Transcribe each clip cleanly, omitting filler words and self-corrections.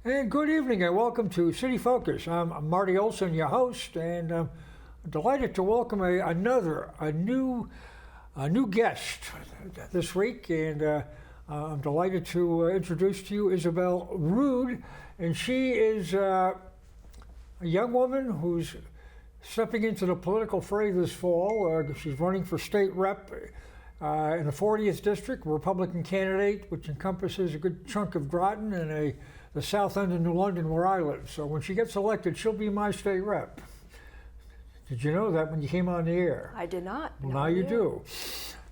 And good evening and welcome to City Focus. I'm Marty Olsen, your host, and I'm delighted to welcome a new guest this week. And I'm delighted to introduce to you Isabelle Roode, and she is a young woman who's stepping into the political fray this fall. She's running for state rep in the 40th district, Republican candidate, which encompasses a good chunk of Groton and the south end of New London where I live. So when she gets elected, she'll be my state rep. Did you know that when you came on the air? I did not. Well, now you do.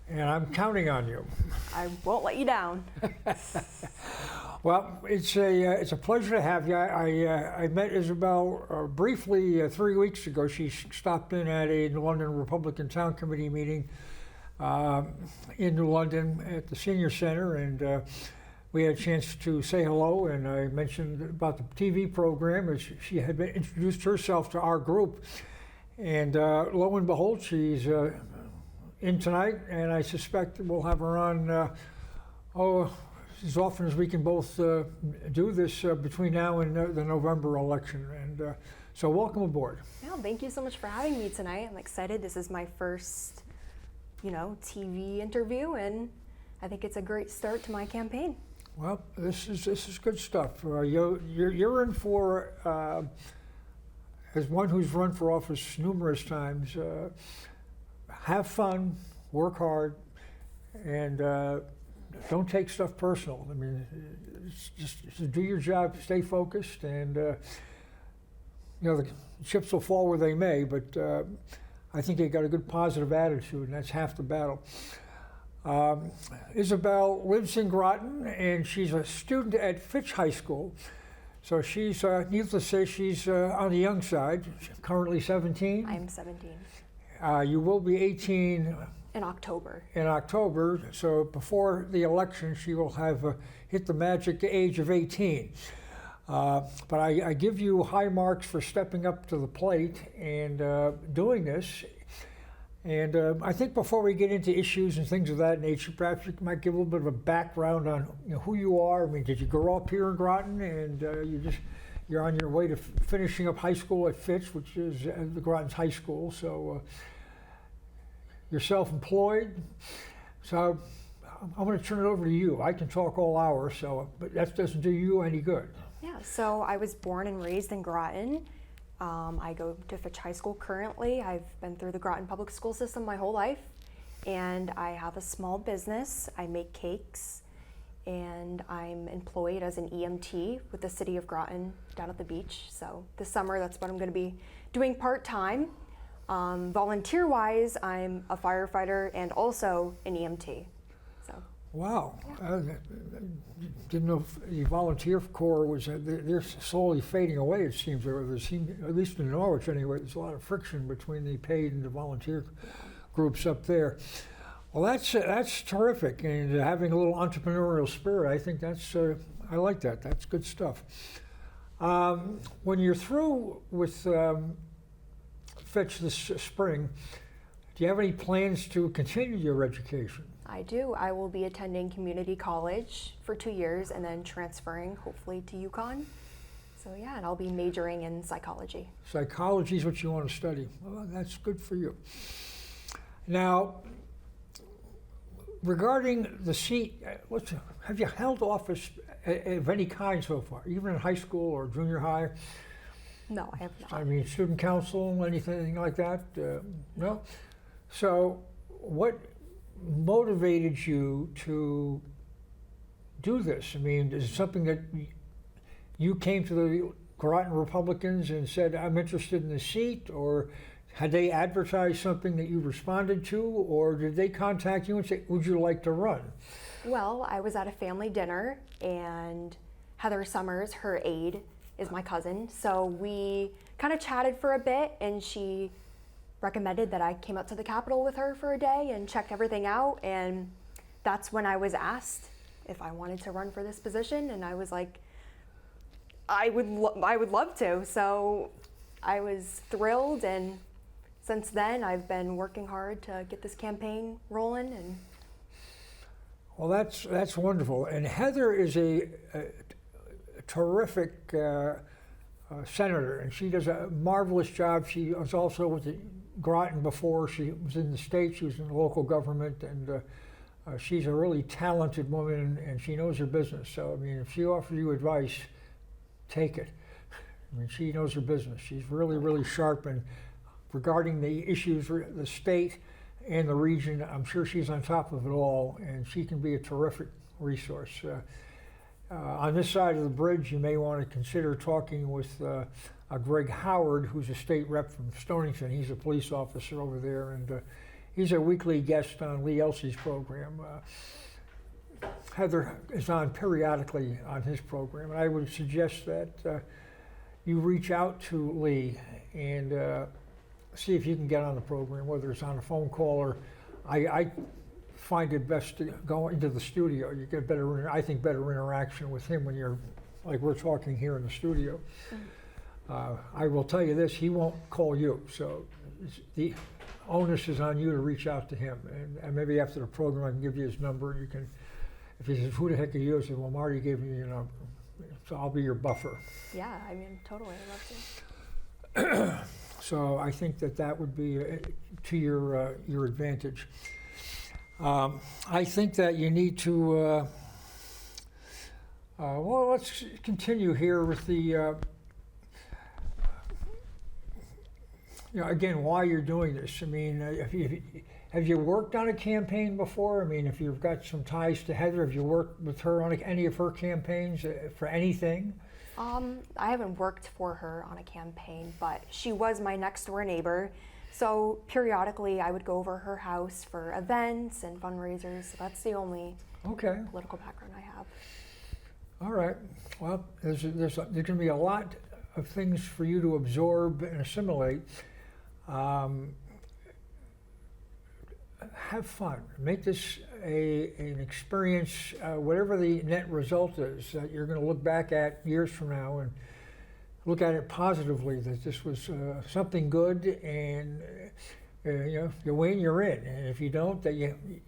And I'm counting on you. I won't let you down. Well, it's a pleasure to have you. I met Isabelle briefly 3 weeks ago. She stopped in at a New London Republican Town Committee meeting in New London at the Senior Center, and we had a chance to say hello, and I mentioned about the TV program as she had been introduced herself to our group. And lo and behold, she's in tonight, and I suspect we'll have her on as often as we can both do this between now and the November election. And so welcome aboard. Yeah, thank you so much for having me tonight. I'm excited. This is my first, TV interview, and I think it's a great start to my campaign. Well, this is good stuff. You're in for, as one who's run for office numerous times, have fun, work hard, and don't take stuff personal. I mean, it's just do your job, stay focused, and the chips will fall where they may, but I think you got a good positive attitude, and that's half the battle. Isabelle lives in Groton, and she's a student at Fitch High School. So she's, needless to say, she's on the young side. She's currently 17. I am 17. You will be 18 in October. In October, so before the election, she will have hit the magic age of 18. But I give you high marks for stepping up to the plate and doing this. And I think before we get into issues and things of that nature, perhaps you might give a little bit of a background on who you are. I mean, did you grow up here in Groton, and you're on your way to finishing up high school at Fitch, which is the Groton's high school. So you're self-employed. So I'm going to turn it over to you. I can talk all hour, but that doesn't do you any good. Yeah. So I was born and raised in Groton. I go to Fitch High School currently. I've been through the Groton public school system my whole life, and I have a small business. I make cakes, and I'm employed as an EMT with the city of Groton down at the beach. So this summer, that's what I'm going to be doing part-time. Volunteer-wise, I'm a firefighter and also an EMT. So. Wow. Yeah. Didn't know if the volunteer corps was, they're slowly fading away, it seems. At least in Norwich anyway, there's a lot of friction between the paid and the volunteer groups up there. Well, that's terrific, and having a little entrepreneurial spirit, I think I like that. That's good stuff. When you're through with Fitch this spring, do you have any plans to continue your education? I do. I will be attending community college for 2 years and then transferring, hopefully, to UConn. So yeah, and I'll be majoring in psychology. Psychology is what you want to study. Well, that's good for you. Now, regarding the seat, have you held office of any kind so far, even in high school or junior high? No, I have not. I mean, student council, anything like that? No? So what motivated you to do this? I mean, is it something that you came to the Groton Republicans and said, I'm interested in the seat, or had they advertised something that you responded to, or did they contact you and say, would you like to run? Well, I was at a family dinner and Heather Summers, her aide, is my cousin. So we kind of chatted for a bit, and she recommended that I came up to the Capitol with her for a day and checked everything out. And that's when I was asked if I wanted to run for this position, and I was like, I would love to. So I was thrilled, and since then I've been working hard to get this campaign rolling. And well, that's wonderful. And Heather is a terrific senator, and she does a marvelous job. She was also with the Groton before. She was in the state. She was in local government, and she's a really talented woman, and she knows her business. So, I mean, if she offers you advice, take it. I mean, she knows her business. She's really, really sharp, and regarding the issues, the state and the region, I'm sure she's on top of it all, and she can be a terrific resource. On this side of the bridge, you may want to consider talking with Greg Howard, who's a state rep from Stonington. He's a police officer over there, and he's a weekly guest on Lee Elsey's program. Heather is on periodically on his program, and I would suggest that you reach out to Lee and see if you can get on the program, whether it's on a phone call or I find it best to go into the studio. You get better, I think, better interaction with him when you're like we're talking here in the studio. I will tell you this: he won't call you, so the onus is on you to reach out to him. And maybe after the program, I can give you his number. You can, if he says, "Who the heck are you?" I say, "Well, Marty gave me your number, so I'll be your buffer." Yeah, I mean, totally, I'd love to. So I think that would be to your advantage. I think that you need to. Well, let's continue here with the. Again, why you're doing this. I mean, have you worked on a campaign before? I mean, if you've got some ties to Heather, have you worked with her on any of her campaigns for anything? I haven't worked for her on a campaign, but she was my next door neighbor. So periodically I would go over her house for events and fundraisers. So that's the only political background I have. All right. Well, there's going to be a lot of things for you to absorb and assimilate. Have fun. Make this an experience, whatever the net result is, that you're going to look back at years from now and look at it positively, that this was something good, and if you win, you're in. And if you don't, that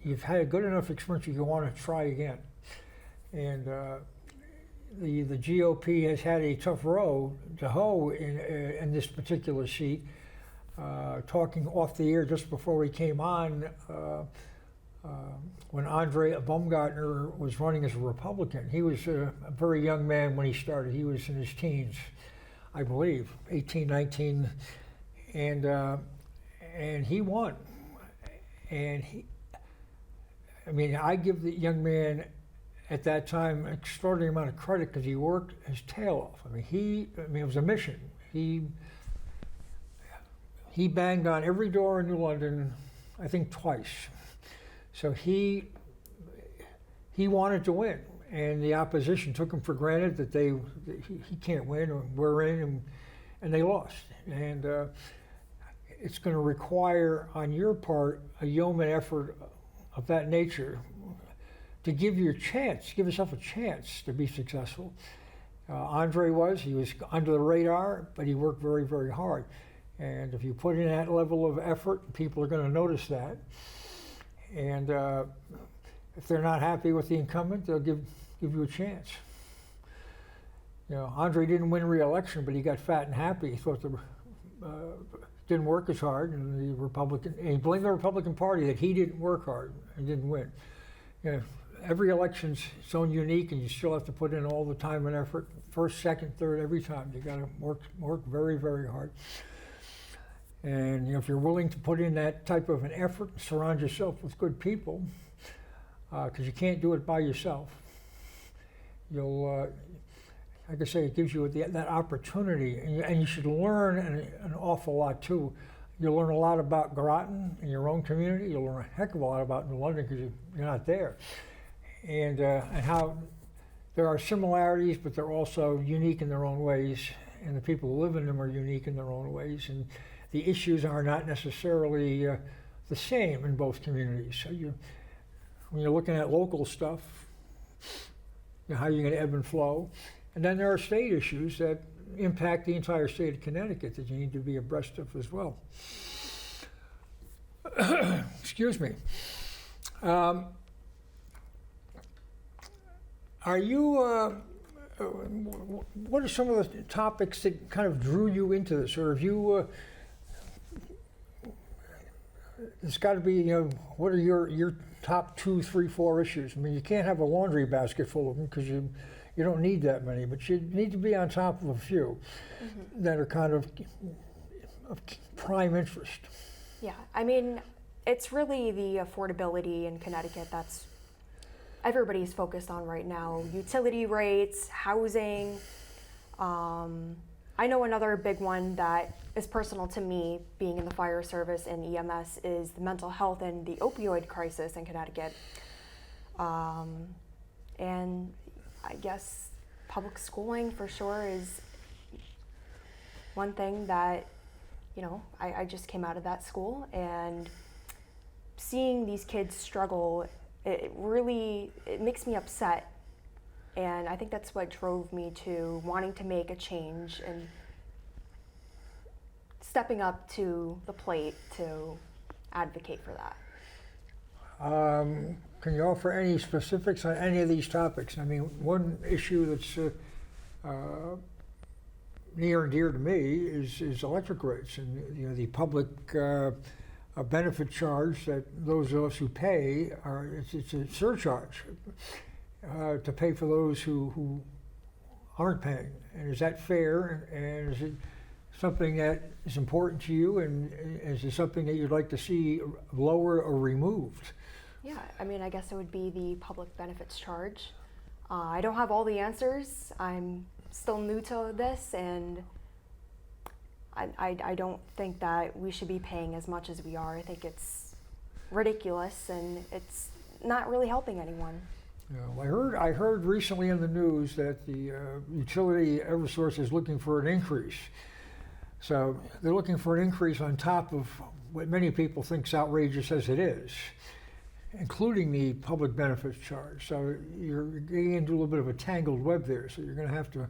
you've had a good enough experience you want to try again. And the GOP has had a tough row to hoe in this particular seat. Talking off the air just before we came on, when Andre Baumgartner was running as a Republican, he was a very young man when he started. He was in his teens, I believe, 18, 19, and he won. And I give the young man at that time an extraordinary amount of credit because he worked his tail off. It was a mission. He banged on every door in New London, I think twice. So he wanted to win, and the opposition took him for granted that he can't win, or we're in, and they lost. And it's going to require on your part a yeoman effort of that nature to give yourself a chance to be successful. Andre he was under the radar, but he worked very, very hard. And if you put in that level of effort, people are going to notice that. And if they're not happy with the incumbent, they'll give you a chance. Andre didn't win re-election, but he got fat and happy. He thought didn't work as hard, and he blamed the Republican Party that he didn't work hard and didn't win. Every election's so unique, and you still have to put in all the time and effort, first, second, third, every time. You got to work very, very hard. And if you're willing to put in that type of an effort, surround yourself with good people, because you can't do it by yourself. You'll, like I say, it gives you that opportunity, and you should learn an awful lot too. You'll learn a lot about Groton in your own community. You'll learn a heck of a lot about New London because you're not there, and how there are similarities, but they're also unique in their own ways, and the people who live in them are unique in their own ways, and the issues are not necessarily the same in both communities. So when you're looking at local stuff, how you're going to ebb and flow, and then there are state issues that impact the entire state of Connecticut that you need to be abreast of as well. Excuse me. Are you, what are some of the topics that kind of drew you into this? Or have you, it's got to be, what are your top 2, 3, 4 issues? I mean, you can't have a laundry basket full of them because you don't need that many, but you need to be on top of a few that are kind of prime interest. Yeah, I mean, it's really the affordability in Connecticut that's everybody's focused on right now. Utility rates, housing. I know another big one that is personal to me, being in the fire service and EMS, is the mental health and the opioid crisis in Connecticut. And I guess public schooling for sure is one thing that, I just came out of that school, and seeing these kids struggle, it makes me upset. And I think that's what drove me to wanting to make a change and stepping up to the plate to advocate for that. Can you offer any specifics on any of these topics? I mean, one issue that's near and dear to me is electric rates, and the public benefit charge that those of us who pay it's a surcharge to pay for those who aren't paying. And is that fair? And is it something that is important to you? And is it something that you'd like to see lower or removed? Yeah, I mean, I guess it would be the public benefits charge. I don't have all the answers. I'm still new to this, and I don't think that we should be paying as much as we are. I think it's ridiculous, and it's not really helping anyone. Yeah, I heard recently in the news that the utility Eversource is looking for an increase. So they're looking for an increase on top of what many people think is outrageous as it is, including the public benefits charge. So you're getting into a little bit of a tangled web there. So you're going to have to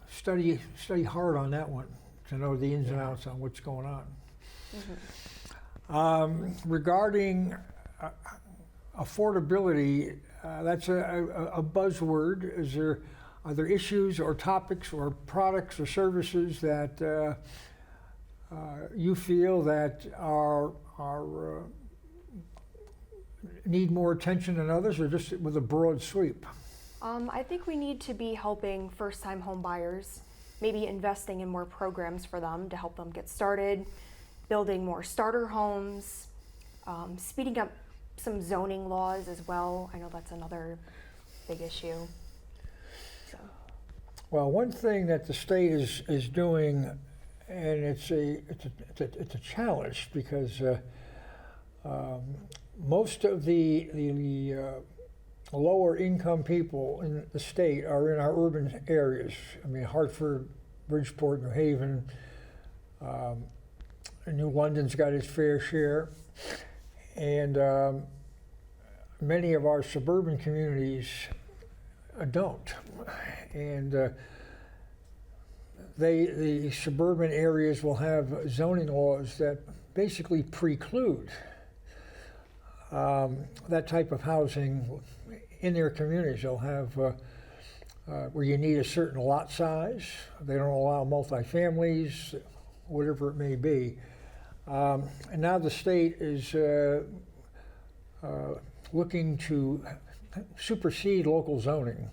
study hard on that one to know the ins and outs on what's going on. Regarding affordability, that's a buzzword. Are there issues or topics or products or services that you feel that are need more attention than others, or just with a broad sweep? I think we need to be helping first-time home buyers, maybe investing in more programs for them to help them get started, building more starter homes, speeding up some zoning laws as well. I know that's another big issue. So. Well, one thing that the state is doing, and it's a challenge, because most of the lower income people in the state are in our urban areas. I mean, Hartford, Bridgeport, New Haven, New London's got its fair share, and many of our suburban communities don't. And the suburban areas will have zoning laws that basically preclude that type of housing in their communities. They'll have where you need a certain lot size. They don't allow multifamilies, whatever it may be. And now the state is looking to supersede local zoning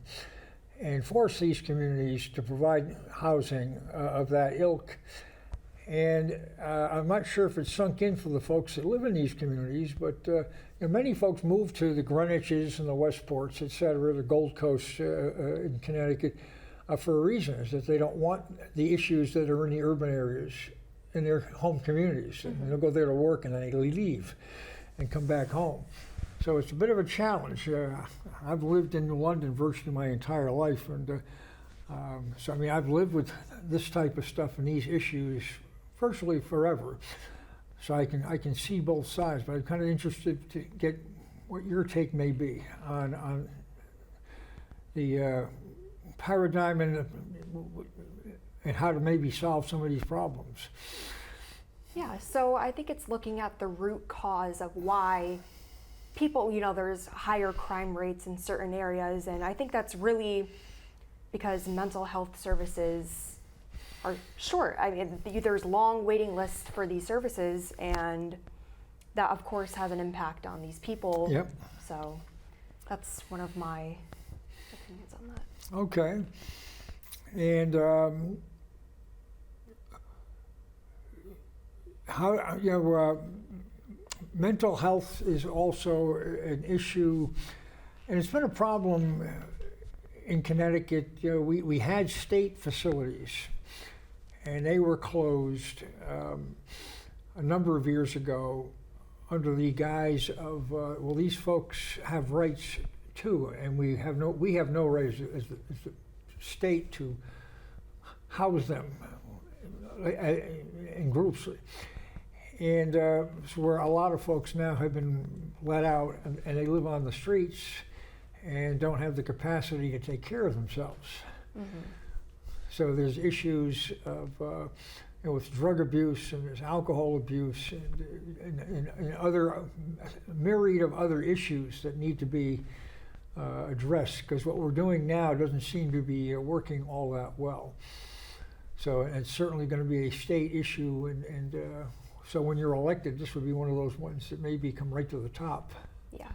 and force these communities to provide housing of that ilk. And I'm not sure if it's sunk in for the folks that live in these communities, but many folks move to the Greenwiches and the Westports, et cetera, the Gold Coast in Connecticut, for a reason, is that they don't want the issues that are in the urban areas in their home communities. And they'll go there to work and then they leave and come back home. So it's a bit of a challenge. I've lived in New London virtually my entire life, and so I mean I've lived with this type of stuff and these issues virtually forever. So I can see both sides, but I'm kind of interested to get what your take may be on the paradigm and how to maybe solve some of these problems. Yeah, so I think it's looking at the root cause of why people, there's higher crime rates in certain areas, and I think that's really because mental health services are short. I mean, there's long waiting lists for these services, and that of course has an impact on these people. Yep. So that's one of my opinions on that. Okay. And how, mental health is also an issue, and it's been a problem in Connecticut. We had state facilities, and they were closed a number of years ago under the guise of, well, these folks have rights too, and we have no right as the state to house them in groups. And so where a lot of folks now have been let out, and they live on the streets and don't have the capacity to take care of themselves. Mm-hmm. So there's issues of with drug abuse, and there's alcohol abuse, and other myriad of other issues that need to be addressed, because what we're doing now doesn't seem to be working all that well. So it's certainly going to be a state issue, and so when you're elected, this would be one of those ones that maybe come right to the top. Yeah.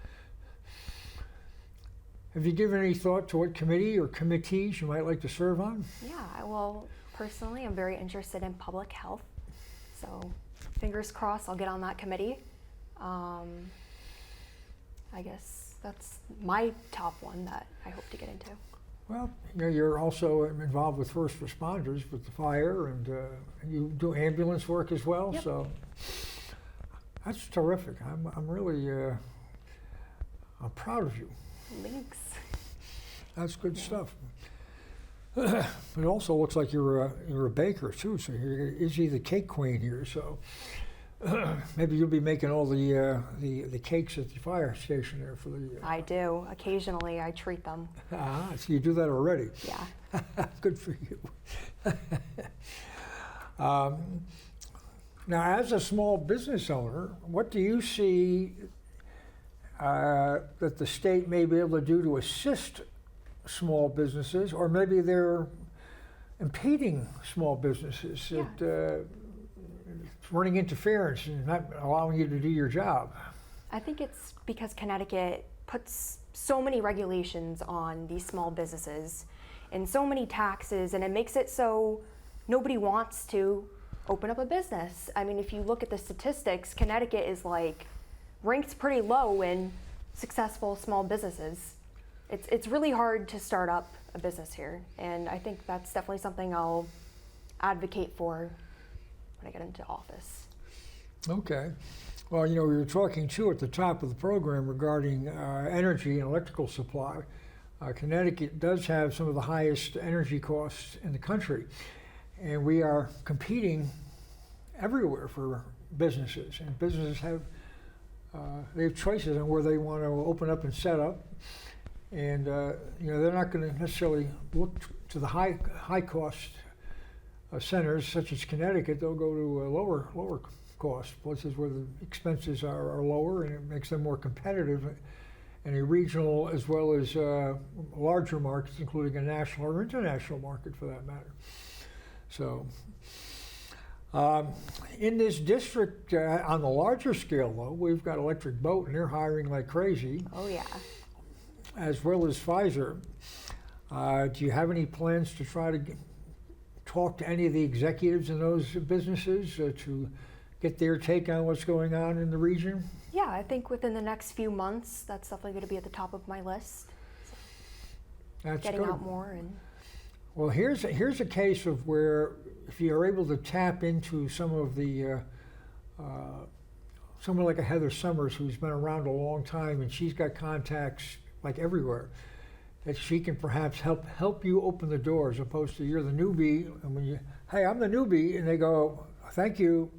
Have you given any thought to what committee or committees you might like to serve on? Yeah, well, personally, I'm very interested in public health. So fingers crossed I'll get on that committee. I guess that's my top one that I hope to get into. Well, you're also involved with first responders with the fire, and you do ambulance work as well. Yep. So that's terrific. I'm really I'm proud of you. Thanks. That's good stuff. It also looks like you're a baker too. So you're Izzy the cake queen here. So maybe you'll be making all the cakes at the fire station there for the. I do. Occasionally, I treat them. So you do that already. Yeah. Good for you. Now, as a small business owner, what do you see that the state may be able to do to assist small businesses, or maybe they're impeding small businesses that running interference and not allowing you to do your job? I think it's because Connecticut puts so many regulations on these small businesses and so many taxes, and it makes it so nobody wants to open up a business. I mean, if you look at the statistics, Connecticut is ranked pretty low in successful small businesses. It's really hard to start up a business here, and I think that's definitely something I'll advocate for when I get into office. Okay. Well, we were talking too at the top of the program regarding energy and electrical supply. Connecticut does have some of the highest energy costs in the country, and we are competing everywhere for businesses, and businesses have they have choices on where they want to open up and set up, and they're not going to necessarily look to the high cost centers such as Connecticut. They'll go to lower cost places where the expenses are lower, and it makes them more competitive in a regional as well as larger markets, including a national or international market for that matter. So in this district, on the larger scale though, we've got Electric Boat, and they're hiring like crazy. Oh yeah. As well as Pfizer. Do you have any plans to try to talk to any of the executives in those businesses to get their take on what's going on in the region? Yeah, I think within the next few months, that's definitely going to be at the top of my list. So that's getting good. out more and. Well, here's a case of where if you are able to tap into some of the someone like a Heather Summers who's been around a long time and she's got contacts like everywhere, that she can perhaps help you open the door as opposed to you're the newbie, and when you, hey, I'm the newbie, and they go, thank you,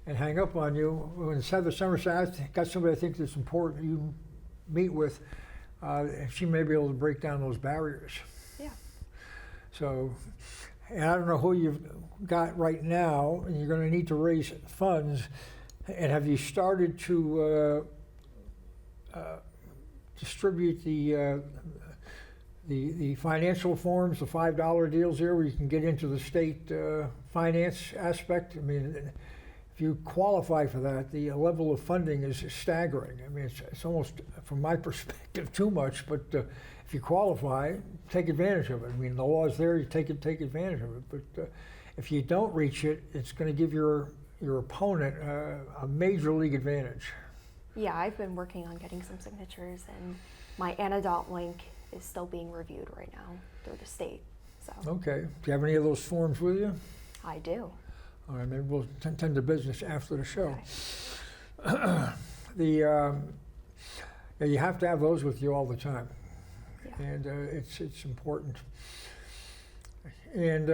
and hang up on you. When it's Heather Summers says, I got somebody I think that's important you meet with, she may be able to break down those barriers. Yeah. So, and I don't know who you've got right now, and you're going to need to raise funds. And have you started to distribute the financial forms, the $5 deals here, where you can get into the state finance aspect? I mean, if you qualify for that, the level of funding is staggering. I mean, it's almost, from my perspective, too much, but if you qualify, take advantage of it. I mean, the law is there, you take advantage of it. But if you don't reach it, it's going to give your opponent a major league advantage. Yeah, I've been working on getting some signatures, and my antidote link is still being reviewed right now through the state. So. Okay. Do you have any of those forms with you? I do. All right, maybe we'll tend to business after the show. Okay. Yeah, you have to have those with you all the time, Yeah. and it's important. And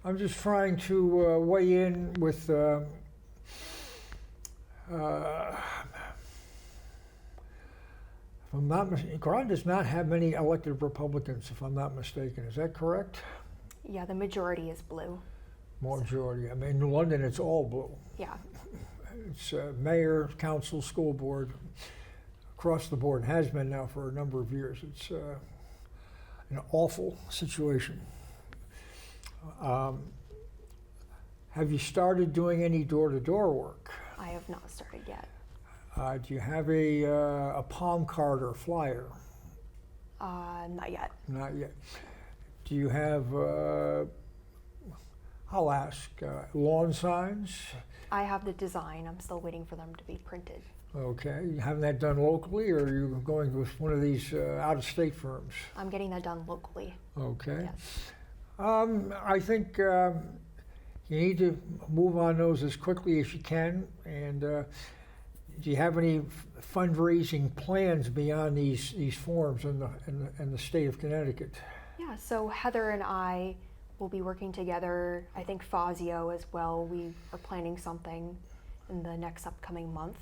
I'm just trying to weigh in with. If I'm not mistaken, Groton does not have many elected Republicans, if I'm not mistaken. Is that correct? Yeah, the majority is blue. Majority. I mean, New London, it's all blue. Yeah. It's mayor, council, school board, across the board. Has been now for a number of years. It's an awful situation. Have you started doing any door-to-door work? I have not started yet. Do you have a palm card or flyer? Not yet. Not yet. Do you have, I'll ask, lawn signs? I have the design. I'm still waiting for them to be printed. Okay. You having that done locally, or are you going with one of these out-of-state firms? I'm getting that done locally. Okay. Yes. I think you need to move on those as quickly as you can. And do you have any fundraising plans beyond these forms in the state of Connecticut? Yeah, so Heather and I will be working together. I think Fazio as well. We are planning something in the next upcoming month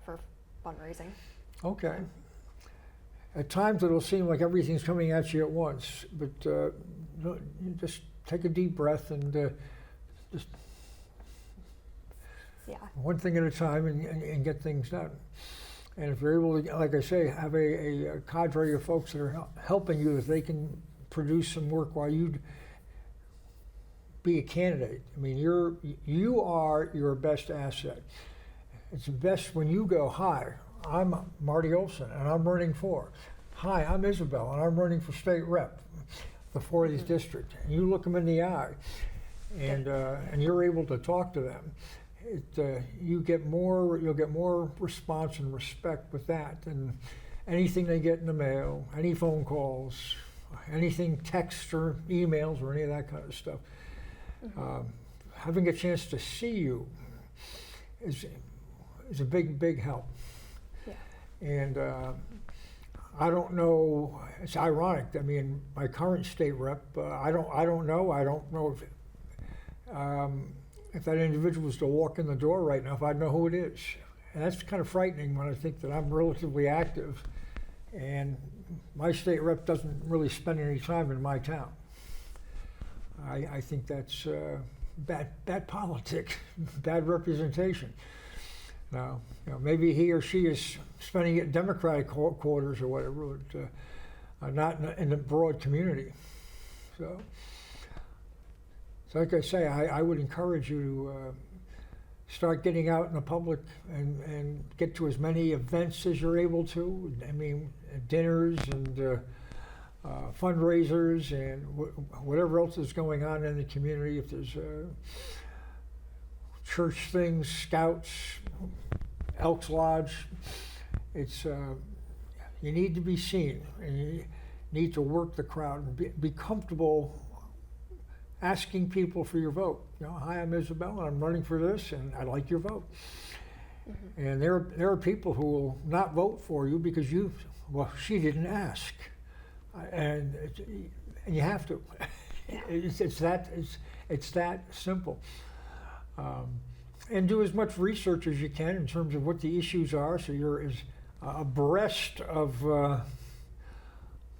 for fundraising. Okay. At times it'll seem like everything's coming at you at once, but you just take a deep breath and just one thing at a time and get things done. And if you're able to, like I say, have a cadre of folks that are helping you, if they can produce some work while you be a candidate. I mean, you are your best asset. It's best when you go, hi, I'm Marty Olsen and I'm running for. Hi, I'm Isabelle and I'm running for state rep, the 40th district. And you look them in the eye and you're able to talk to them. You'll get more response and respect with that than anything they get in the mail, any phone calls, anything text or emails or any of that kind of stuff. Having a chance to see you is a big help. Yeah. And I don't know. It's ironic. I mean, my current state rep. I don't know if that individual was to walk in the door right now, if I'd know who it is. And that's kind of frightening when I think that I'm relatively active and my state rep doesn't really spend any time in my town. I think that's bad politics, bad representation. Now, maybe he or she is spending it in Democratic quarters or whatever, but not in the broad community. So like I say, I would encourage you to start getting out in the public and get to as many events as you're able to. I mean, dinners and fundraisers and whatever else is going on in the community. If there's church things, scouts, Elks Lodge, it's you need to be seen and you need to work the crowd and be comfortable asking people for your vote. Hi, I'm Isabelle, and I'm running for this, and I'd like your vote. Mm-hmm. And there are people who will not vote for you because she didn't ask, and you have to. Yeah. It's that simple. And do as much research as you can in terms of what the issues are, so you're as abreast of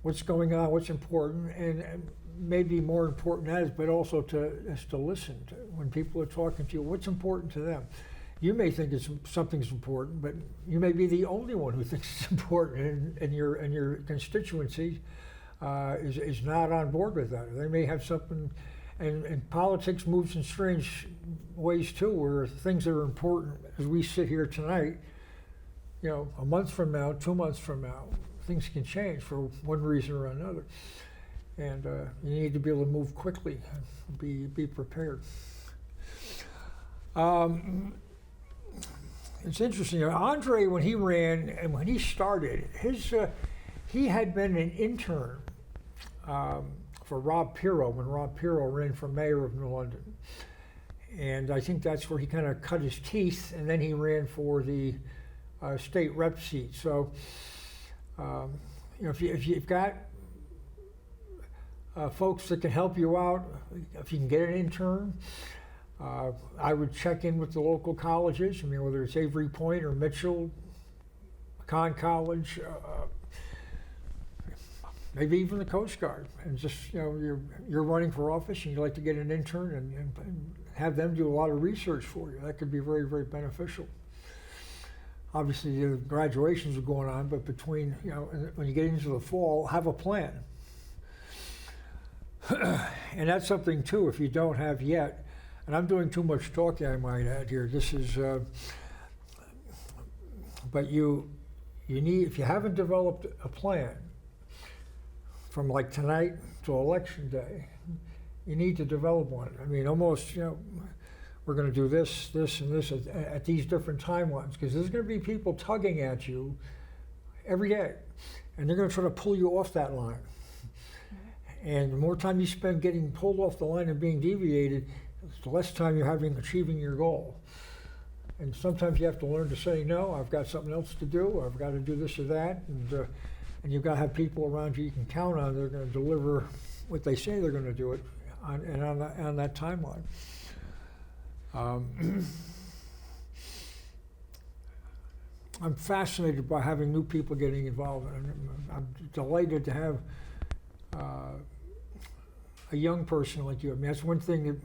what's going on, what's important, and maybe more important than that is, but also to listen to when people are talking to you, what's important to them. You may think something's important, but you may be the only one who thinks it's important, and your constituency is not on board with that. They may have something, and politics moves in strange ways too, where things that are important as we sit here tonight, a month from now, 2 months from now, things can change for one reason or another. And you need to be able to move quickly, be prepared. It's interesting. Andre, when he ran and when he started, he had been an intern for Rob Pirro when Rob Pirro ran for mayor of New London. And I think that's where he kind of cut his teeth, and then he ran for the state rep seat. So, if you've got folks that can help you out, if you can get an intern, I would check in with the local colleges. Whether it's Avery Point or Mitchell, Conn College, maybe even the Coast Guard, and just you're running for office and you'd like to get an intern and have them do a lot of research for you. That could be very, very beneficial. Obviously, the graduations are going on, but between when you get into the fall, have a plan. And that's something too. If you don't have yet, and I'm doing too much talking, I might add here. This is, but you need, if you haven't developed a plan from like tonight to election day, you need to develop one. Almost, we're going to do this, this, and this at these different timelines, because there's going to be people tugging at you every day, and they're going to try to pull you off that line. And the more time you spend getting pulled off the line and being deviated, the less time you're having achieving your goal. And sometimes you have to learn to say, no, I've got something else to do, or I've got to do this or that, and you've got to have people around you can count on. They're going to deliver what they say they're going to do it on that timeline. I'm fascinated by having new people getting involved. I'm delighted to have a young person like you. That's one thing that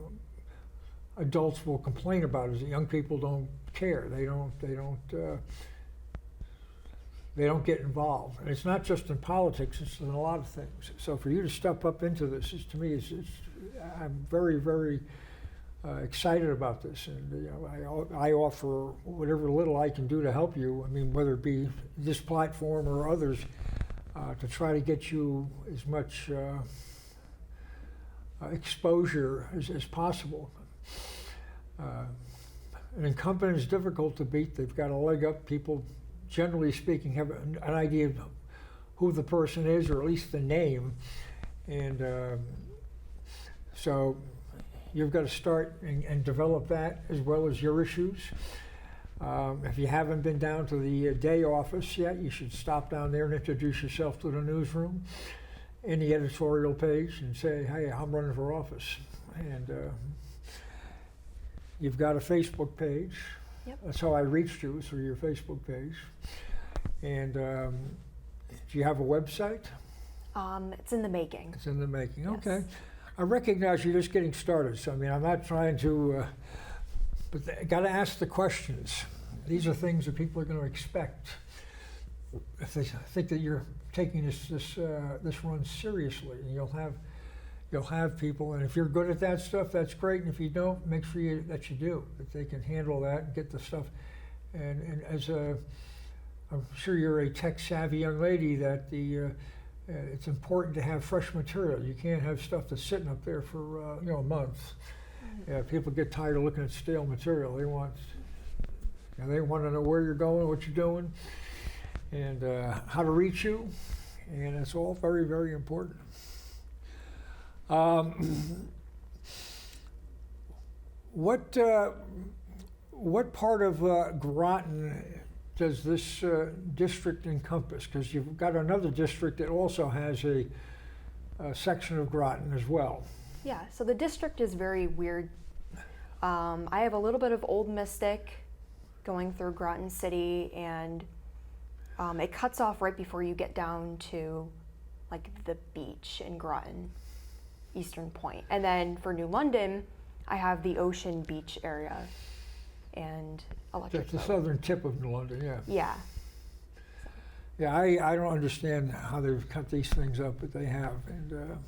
adults will complain about, is that young people don't care. They don't get involved. And it's not just in politics, it's in a lot of things. So for you to step up into this, to me, I'm very, very excited about this. And I offer whatever little I can do to help you. Whether it be this platform or others, to try to get you as much exposure as possible. An incumbent is difficult to beat. They've got a leg up. People, generally speaking, have an idea of who the person is, or at least the name. And so you've got to start and develop that as well as your issues. If you haven't been down to the day office yet, you should stop down there and introduce yourself to the newsroom in the editorial page and say, hey, I'm running for office. And you've got a Facebook page. Yep. That's how I reached you, through your Facebook page. And do you have a website? It's in the making. It's in the making, Yes. Okay. I recognize you're just getting started, so I'm not trying to, but got to ask the questions. These are things that people are going to expect if they think that you're taking this run seriously. And you'll have people, and if you're good at that stuff, that's great. And if you don't, make sure that you do, that they can handle that and get the stuff. And as I'm sure you're a tech-savvy young lady, that it's important to have fresh material. You can't have stuff that's sitting up there for a month. People get tired of looking at stale material. They want to know where you're going, what you're doing, and how to reach you, and it's all very, very important. what part of Groton does this district encompass? Because you've got another district that also has a section of Groton as well. Yeah, so the district is very weird. I have a little bit of Old Mystic going through Groton City, and it cuts off right before you get down to like the beach in Groton, Eastern Point. And then for New London, I have the Ocean Beach area and Electric That's the Boat. southern tip of New London, yeah. Yeah. Yeah, I don't understand how they've cut these things up, but they have. And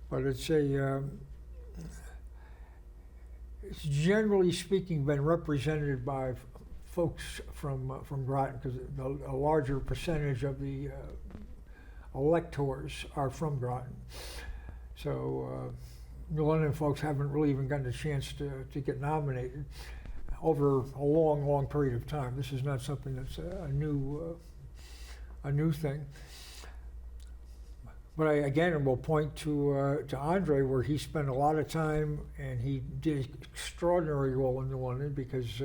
but it's generally speaking been represented by folks from Groton, because a larger percentage of the electors are from Groton. So New London folks haven't really even gotten a chance to get nominated over a long, long period of time. This is not something that's a new thing. But I again will point to Andre, where he spent a lot of time, and he did extraordinary well in New London, because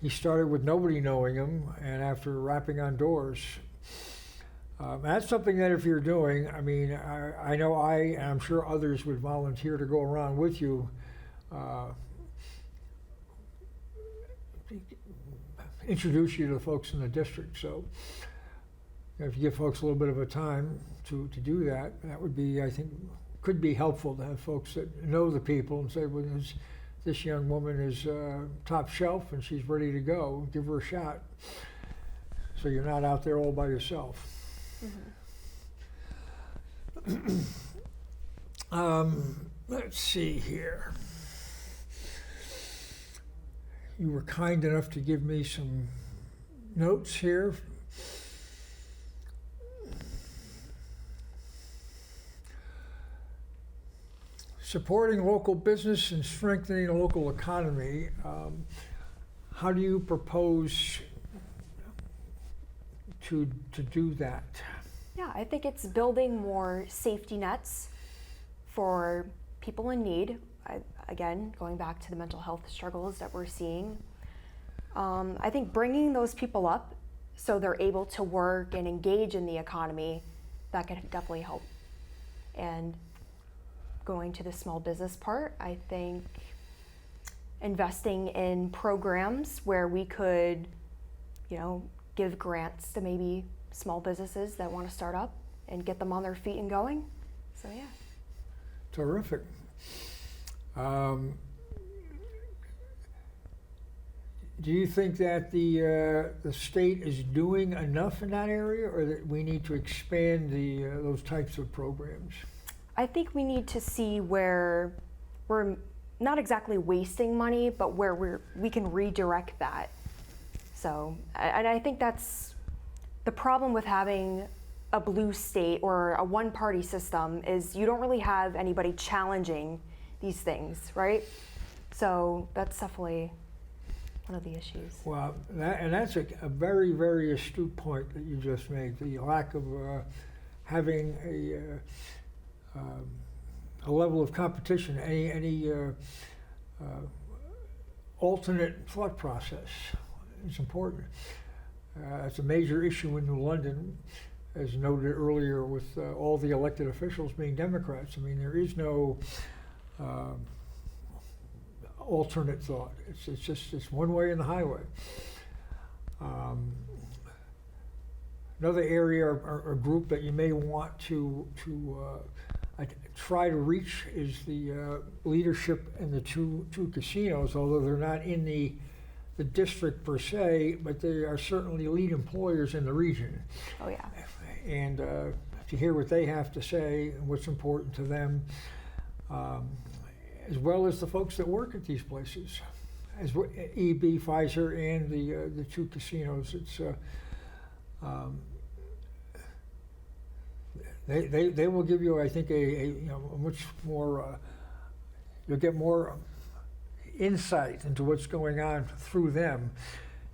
he started with nobody knowing him, and after rapping on doors. That's something that if you're doing, I mean, I know and I'm sure others would volunteer to go around with you, introduce you to the folks in the district. So if you give folks a little bit of a time to do that, that would be, I think, could be helpful to have folks that know the people and say, well, this young woman is top shelf and she's ready to go. Give her a shot. So you're not out there all by yourself. Mm-hmm. Let's see here. You were kind enough to give me some notes here. Supporting local business and strengthening the local economy. How do you propose to do that? Yeah, I think it's building more safety nets for people in need. Again, going back to the mental health struggles that we're seeing. I think bringing those people up so they're able to work and engage in the economy, that could definitely help. And going to the small business part, I think investing in programs where we could, give grants to maybe small businesses that want to start up and get them on their feet and going. So yeah. Terrific. Do you think that the state is doing enough in that area, or that we need to expand those types of programs? I think we need to see where we're not exactly wasting money, but where we can redirect that. So, and I think that's the problem with having a blue state or a one-party system, is you don't really have anybody challenging these things, right? So that's definitely one of the issues. Well, that's a very, very astute point that you just made, the lack of having a level of competition, any alternate thought process is important. It's a major issue in New London, as noted earlier, with all the elected officials being Democrats. I mean, there is no alternate thought. It's one way in the highway. Another area or group that you may want to try to reach is the leadership in the two casinos, although they're not in the district per se, but they are certainly lead employers in the region. Oh yeah. And to hear what they have to say and what's important to them, as well as the folks that work at these places, as EB, Pfizer, and the two casinos. It's they will give you, I think, a much more. You'll get more insight into what's going on through them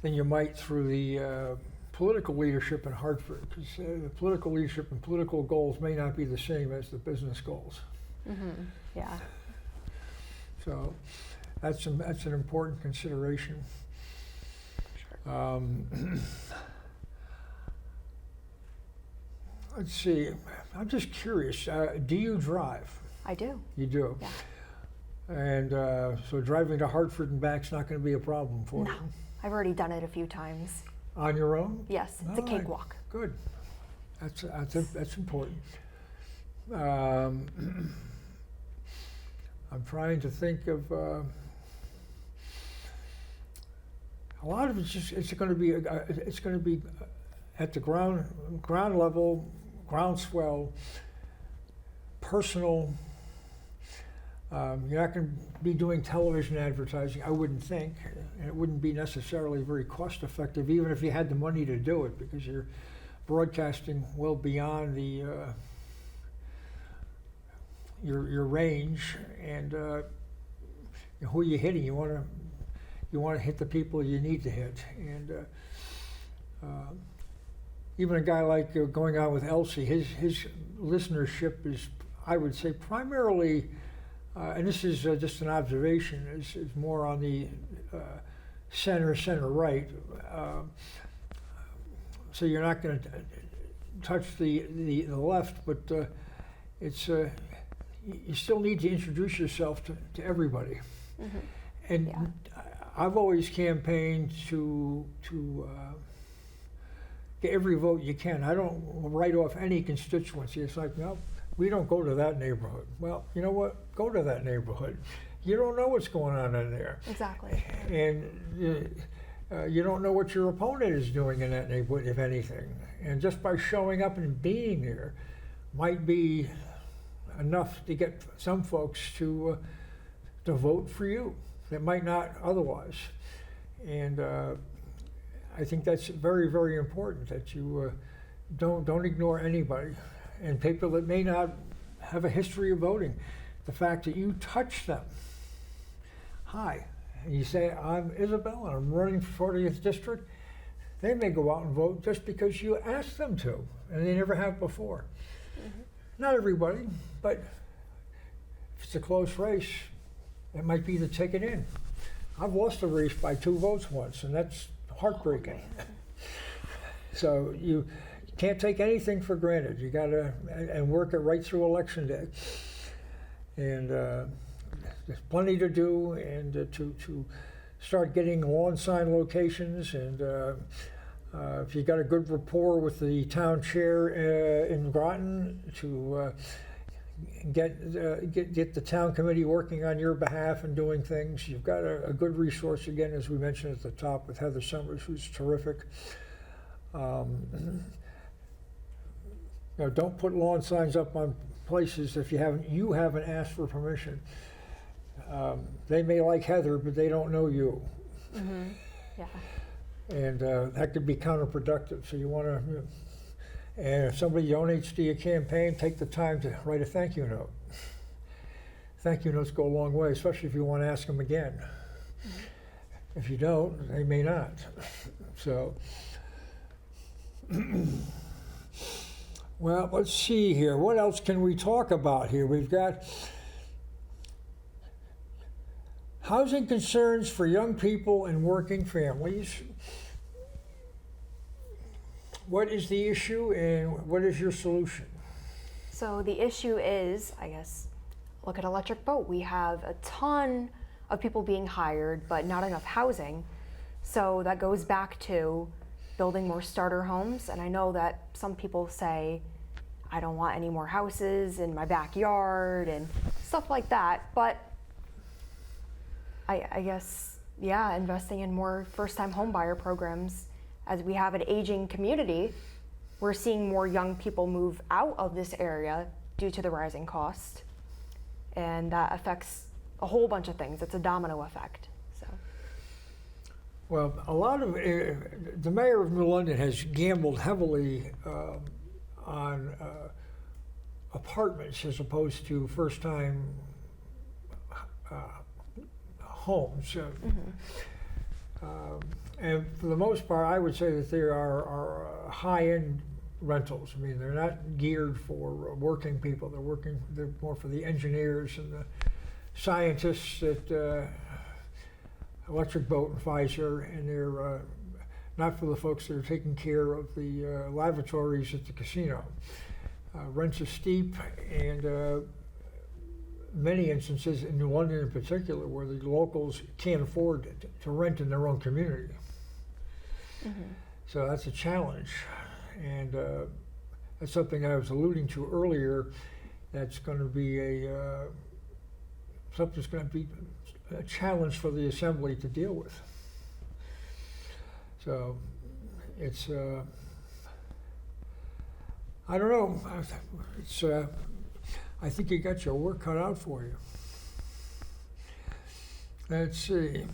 than you might through the political leadership in Hartford, because the political leadership and political goals may not be the same as the business goals. Mm-hmm. Yeah. So that's an important consideration. Let's see. I'm just curious. Do you drive? I do. You do. Yeah. And so driving to Hartford and back's not going to be a problem for No. you. I've already done it a few times. On your own? Yes, it's a All right. cakewalk. Good. That's important. I'm trying to think of a lot of it's going to be at the ground level, groundswell, personal. You're not going to be doing television advertising, I wouldn't think, and it wouldn't be necessarily very cost effective, even if you had the money to do it, because you're broadcasting well beyond the your range, and who are you hitting? You want to hit the people you need to hit, and even a guy like going on with Elsie, his listenership is, I would say, primarily. And this is just an observation, is more on the center right. So you're not going to touch the left, but it's you still need to introduce yourself to everybody. Mm-hmm. And Yeah. I've always campaigned to get every vote you can. I don't write off any constituency. It's like, no, we don't go to that neighborhood. Well, you know what? Go to that neighborhood. You don't know what's going on in there. Exactly. And you don't know what your opponent is doing in that neighborhood, if anything. And just by showing up and being there might be enough to get some folks to vote for you that might not otherwise. And I think that's very, very important, that you don't ignore anybody. And people that may not have a history of voting, the fact that you touch them. Hi, and you say, I'm Isabelle and I'm running for 40th District. They may go out and vote just because you asked them to, and they never have before. Mm-hmm. Not everybody, but if it's a close race, it might be the ticket in. I've lost a race by 2 votes once, and that's heartbreaking. So you can't take anything for granted. You got to and work it right through Election Day. And there's plenty to do, and to start getting lawn sign locations. And if you got a good rapport with the town chair in Groton, to get the town committee working on your behalf and doing things. You've got a good resource, again, as we mentioned at the top, with Heather Summers, who's terrific. Don't put lawn signs up on places if you haven't asked for permission. They may like Heather, but they don't know you. Mm-hmm. Yeah. And that could be counterproductive. So you want to, and if somebody donates to your campaign, take the time to write a thank you note. Thank you notes go a long way, especially if you want to ask them again. Mm-hmm. If you don't, they may not. So. Well, let's see here. What else can we talk about here? We've got housing concerns for young people and working families. What is the issue and what is your solution? So the issue is, I guess, look at Electric Boat. We have a ton of people being hired, but not enough housing. So that goes back to building more starter homes. And I know that some people say, I don't want any more houses in my backyard and stuff like that. But I guess, yeah, investing in more first-time home buyer programs. As we have an aging community, we're seeing more young people move out of this area due to the rising cost. And that affects a whole bunch of things. It's a domino effect. So. Well, a lot of the mayor of New London has gambled heavily on apartments as opposed to first-time homes. And for the most part, I would say that they are high-end rentals. I mean, they're not geared for working people. They're more for the engineers and the scientists at Electric Boat and Pfizer, and they're not for the folks that are taking care of the lavatories at the casino. Rents are steep, and many instances in New London in particular where the locals can't afford to rent in their own community. Mm-hmm. So that's a challenge, and that's something I was alluding to earlier. That's going to be something's going to be a challenge for the assembly to deal with. So it's I don't know. It's I think you got your work cut out for you. Let's see.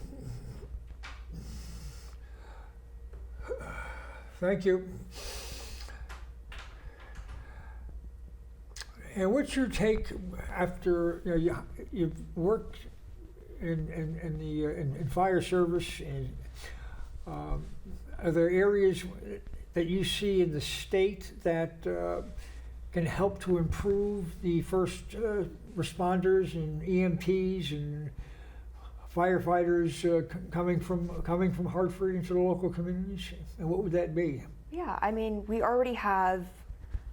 Thank you. And what's your take after you've worked in fire service, and are there areas that you see in the state that can help to improve the first responders and EMTs and firefighters coming from Hartford into the local communities? And what would that be? Yeah, I mean, we already have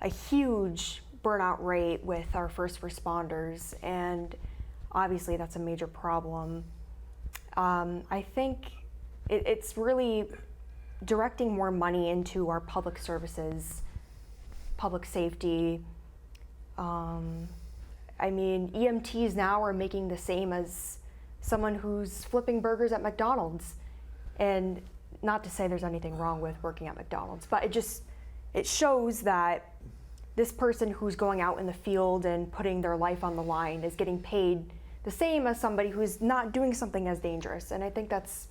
a huge burnout rate with our first responders, and obviously that's a major problem. I think it's really directing more money into our public services, public safety. I mean, EMTs now are making the same as someone who's flipping burgers at McDonald's. And not to say there's anything wrong with working at McDonald's, but it shows that this person who's going out in the field and putting their life on the line is getting paid the same as somebody who's not doing something as dangerous. And I think that's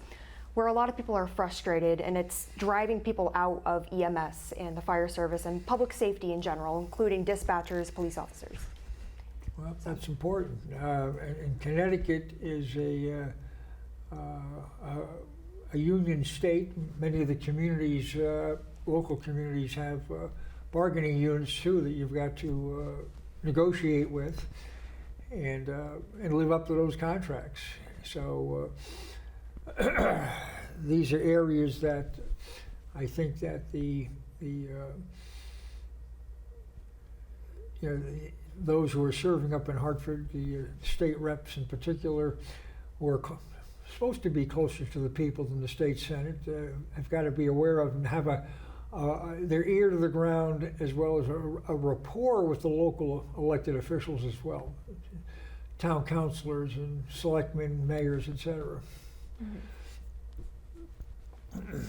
where a lot of people are frustrated, and it's driving people out of EMS and the fire service and public safety in general, including dispatchers, police officers. Well, that's important. And Connecticut is a union state. Many of the communities, local communities, have bargaining units too that you've got to negotiate with and live up to those contracts. So these are areas that I think that those who are serving up in Hartford, the state reps in particular, who are supposed to be closer to the people than the state senate, have got to be aware of and have their ear to the ground, as well as a rapport with the local elected officials as well, town councilors and selectmen, mayors, etc. Mm-hmm.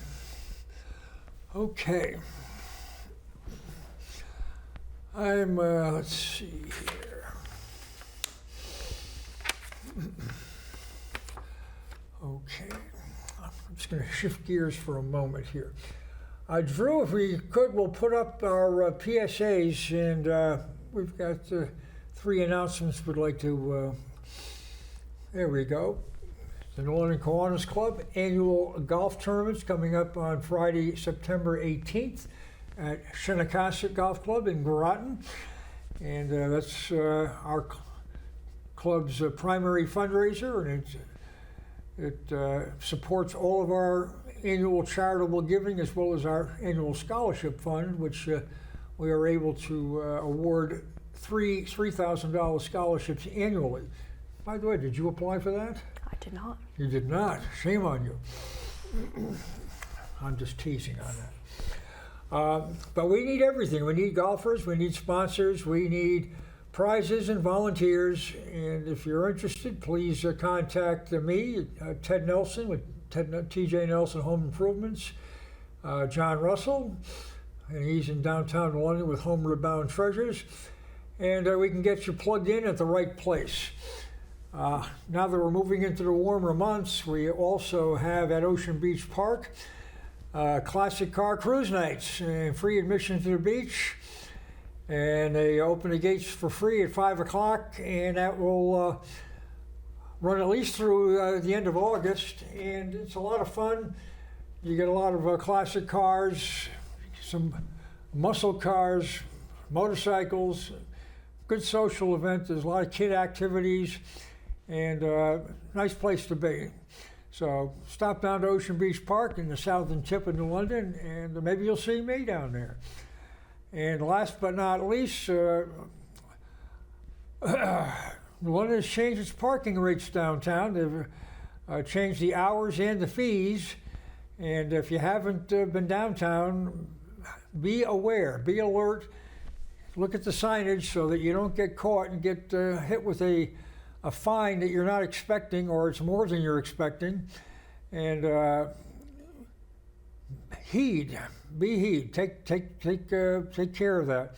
Okay. Let's see here. Okay. I'm just going to shift gears for a moment here. Drew, if we could, we'll put up our PSAs, and we've got 3 announcements we'd like to, there we go. The New London Kiwanis Club annual golf tournament's coming up on Friday, September 18th at Shinnecock Golf Club in Groton. And that's our club's primary fundraiser, and it supports all of our annual charitable giving as well as our annual scholarship fund, which we are able to award $3,000 scholarships annually. By the way, did you apply for that? I did not. You did not. Shame on you. I'm just teasing on that. But we need everything. We need golfers, we need sponsors, we need prizes and volunteers. And if you're interested, please contact me, Ted Nelson with TJ Nelson Home Improvements, John Russell, and he's in downtown London with Homeward Bound Treasures. And we can get you plugged in at the right place. Now that we're moving into the warmer months, we also have at Ocean Beach Park classic car cruise nights and free admission to the beach. And they open the gates for free at 5 o'clock, and that will run at least through the end of August. And it's a lot of fun. You get a lot of classic cars, some muscle cars, motorcycles, good social event. There's a lot of kid activities. and nice place to be. So stop down to Ocean Beach Park in the southern tip of New London, and maybe you'll see me down there. And last but not least, New London has changed its parking rates downtown. They've changed the hours and the fees. And if you haven't been downtown, be aware, be alert. Look at the signage so that you don't get caught and get hit with a fine that you're not expecting, or it's more than you're expecting. And take care of that.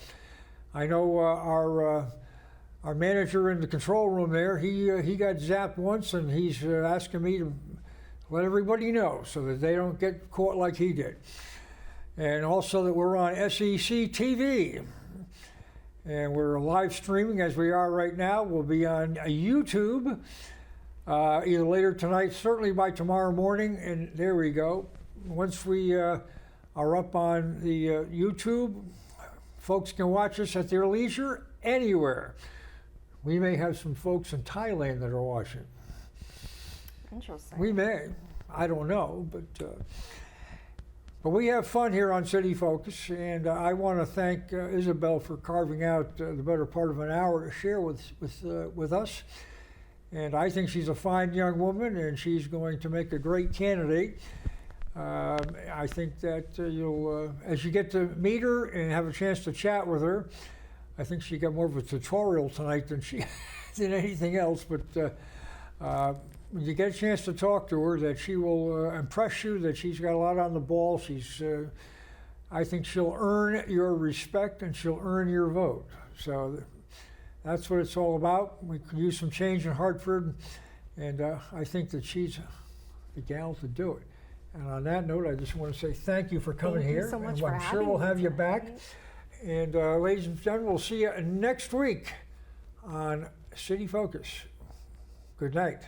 I know our manager in the control room there, he got zapped once, and he's asking me to let everybody know so that they don't get caught like he did. And also that we're on SEC TV. And we're live streaming as we are right now. We'll be on YouTube either later tonight, certainly by tomorrow morning. And there we go. Once we are up on the YouTube, folks can watch us at their leisure anywhere. We may have some folks in Thailand that are watching. Interesting. We may. I don't know, but we have fun here on City Focus, and I want to thank Isabelle for carving out the better part of an hour to share with us. And I think she's a fine young woman, and she's going to make a great candidate. I think that you'll, as you get to meet her and have a chance to chat with her, I think she got more of a tutorial tonight than anything else. But when you get a chance to talk to her, that she will impress you, that she's got a lot on the ball. I think she'll earn your respect, and she'll earn your vote. So that's what it's all about. We can use some change in Hartford, and I think that she's the gal to do it. And on that note, I just want to say thank you for coming here. Thank you so much and for I'm sure having we'll me have you tonight. back. And ladies and gentlemen, we'll see you next week on City Focus. Good night.